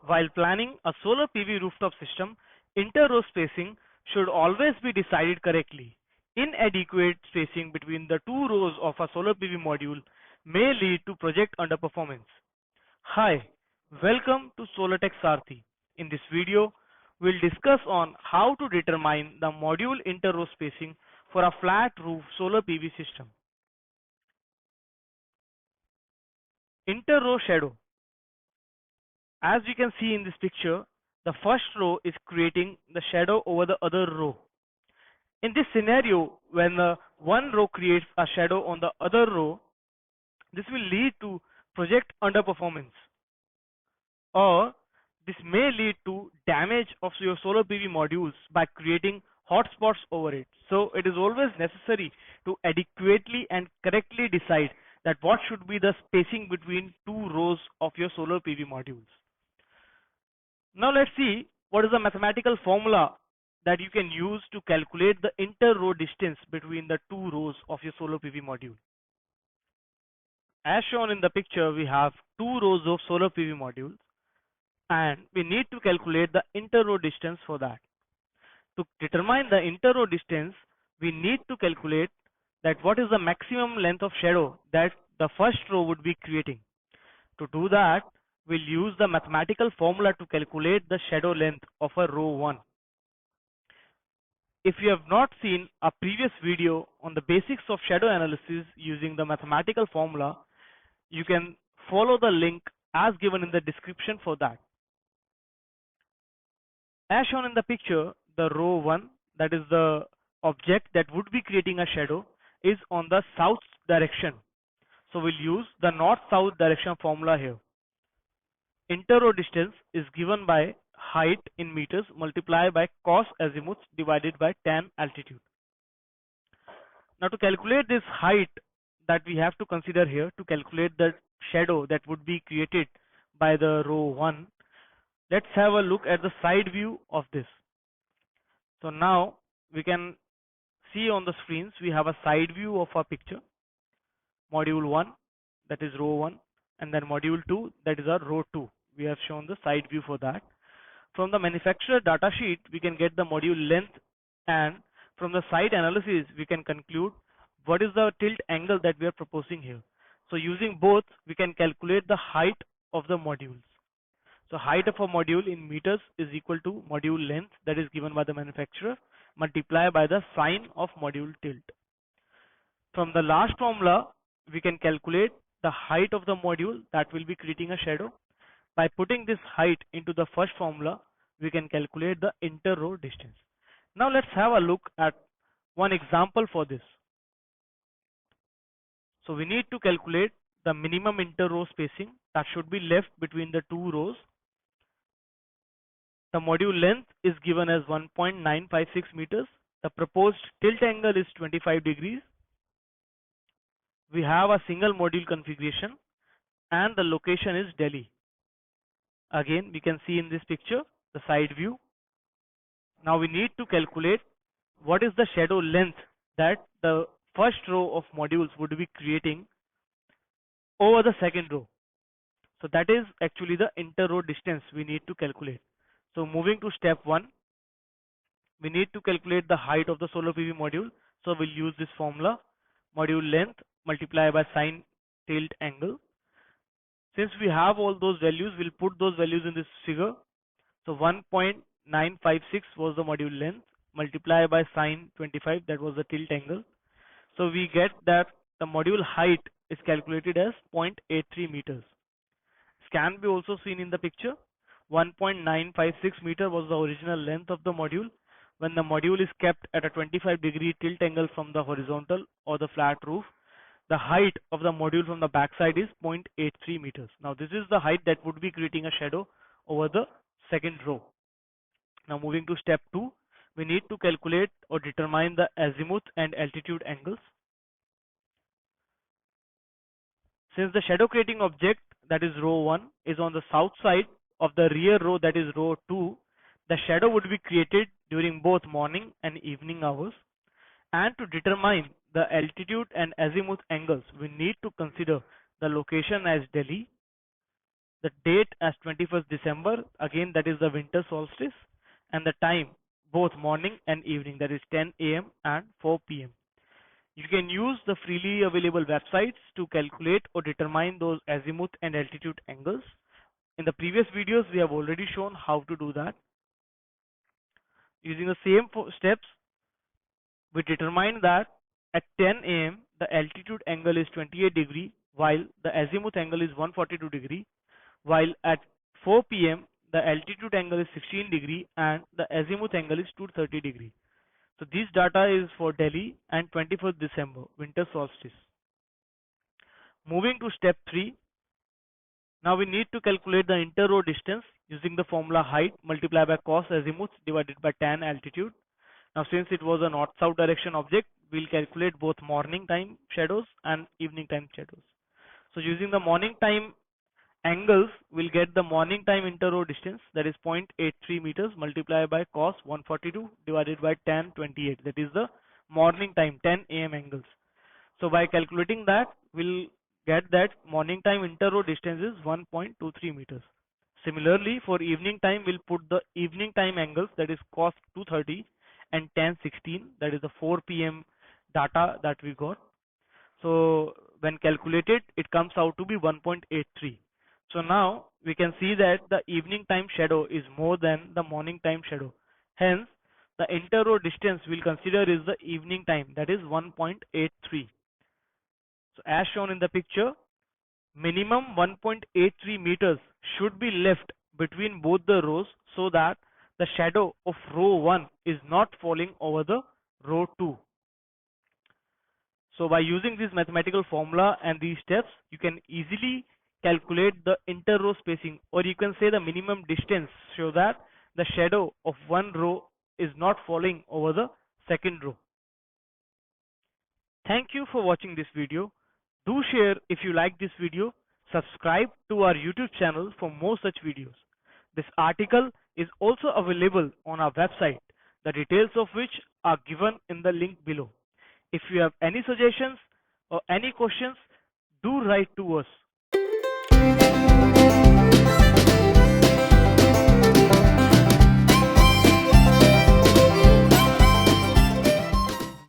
While planning a solar PV rooftop system, inter-row spacing should always be decided correctly. Inadequate spacing between the two rows of a solar PV module may lead to project underperformance. Hi, welcome to SolarTech Sarthi. In this video, we'll discuss on how to determine the module inter-row spacing for a flat roof solar PV system. Inter-row shadow. As you can see in this picture, the first row is creating the shadow over the other row. In this scenario, when one row creates a shadow on the other row, this will lead to project underperformance, or this may lead to damage of your solar PV modules by creating hotspots over it. So it is always necessary to adequately and correctly decide that what should be the spacing between two rows of your solar PV modules. Now let's see what is the mathematical formula that you can use to calculate the inter-row distance between the two rows of your solar PV module. As shown in the picture, we have two rows of solar PV modules and we need to calculate the inter-row distance for that. To determine the inter-row distance, we need to calculate that what is the maximum length of shadow that the first row would be creating. To do that, we'll use the mathematical formula to calculate the shadow length of a row 1. If you have not seen a previous video on the basics of shadow analysis using the mathematical formula, you can follow the link as given in the description for that. As shown in the picture, the row 1, that is the object that would be creating a shadow, is on the south direction. So we'll use the north-south direction formula here. Inter-row distance is given by height in meters multiplied by cos azimuth divided by tan altitude. Now to calculate this height that we have to consider here to calculate the shadow that would be created by the row 1, let's have a look at the side view of this. So now we can see on the screens we have a side view of our picture. Module 1, that is row 1, and then module 2, that is our row 2. We have shown the side view for that. From the manufacturer data sheet, we can get the module length, and from the site analysis, we can conclude what is the tilt angle that we are proposing here. So using both, we can calculate the height of the modules. So height of a module in meters is equal to module length that is given by the manufacturer multiplied by the sine of module tilt. From the last formula, we can calculate the height of the module that will be creating a shadow. By putting this height into the first formula, we can calculate the inter-row distance. Now let's have a look at one example for this. So we need to calculate the minimum inter-row spacing that should be left between the two rows. The module length is given as 1.956 meters. The proposed tilt angle is 25 degrees. We have a single module configuration and the location is Delhi. Again, we can see in this picture the side view. Now we need to calculate what is the shadow length that the first row of modules would be creating over the second row. So that is actually the inter-row distance we need to calculate. So moving to step 1, we need to calculate the height of the solar PV module. So we'll use this formula, module length multiplied by sine tilt angle. Since we have all those values, we'll put those values in this figure. So 1.956 was the module length multiplied by sine 25, that was the tilt angle. So we get that the module height is calculated as 0.83 meters. This can be also seen in the picture. 1.956 meter was the original length of the module. When the module is kept at a 25-degree tilt angle from the horizontal or the flat roof, the height of the module from the backside is 0.83 meters. Now this is the height that would be creating a shadow over the second row. Now moving to step 2, we need to calculate or determine the azimuth and altitude angles. Since the shadow creating object, that is row 1, is on the south side of the rear row, that is row 2, the shadow would be created during both morning and evening hours. And to determine the altitude and azimuth angles, we need to consider the location as Delhi. the date as 21st December, again that is the winter solstice, and the time both morning and evening, that is 10 a.m. and 4 p.m. You can use the freely available websites to calculate or determine those azimuth and altitude angles. In the previous videos, we have already shown how to do that. Using the same steps, we determine that at 10 a.m. the altitude angle is 28 degree while the azimuth angle is 142 degree, while at 4 p.m. the altitude angle is 16 degree and the azimuth angle is 230 degree. So this data is for Delhi and 21st December, winter solstice. Moving to step 3, now we need to calculate the inter-row distance using the formula height multiplied by cos azimuth divided by tan altitude. Now since it was a north-south direction object, we'll calculate both morning time shadows and evening time shadows. So using the morning time angles, we'll get the morning time inter-row distance, that is 0.83 meters multiplied by cos 142 divided by tan 28. That is the morning time 10 a.m. angles. So by calculating that, we'll get that morning time inter-row distance is 1.23 meters. Similarly, for evening time, we'll put the evening time angles, that is cos 230 and tan 16, that is the 4 p.m. data that we got. So when calculated, it comes out to be 1.83. So now we can see that the evening time shadow is more than the morning time shadow. Hence, the inter-row distance we'll consider is the evening time, that is 1.83. So as shown in the picture, minimum 1.83 meters should be left between both the rows so that the shadow of row 1 is not falling over the row 2. So by using this mathematical formula and these steps, you can easily calculate the inter-row spacing, or you can say the minimum distance, so that the shadow of one row is not falling over the second row. Thank you for watching this video. Do share if you like this video. Subscribe to our YouTube channel for more such videos. This article is also available on our website, the details of which are given in the link below. If you have any suggestions or any questions, do write to us.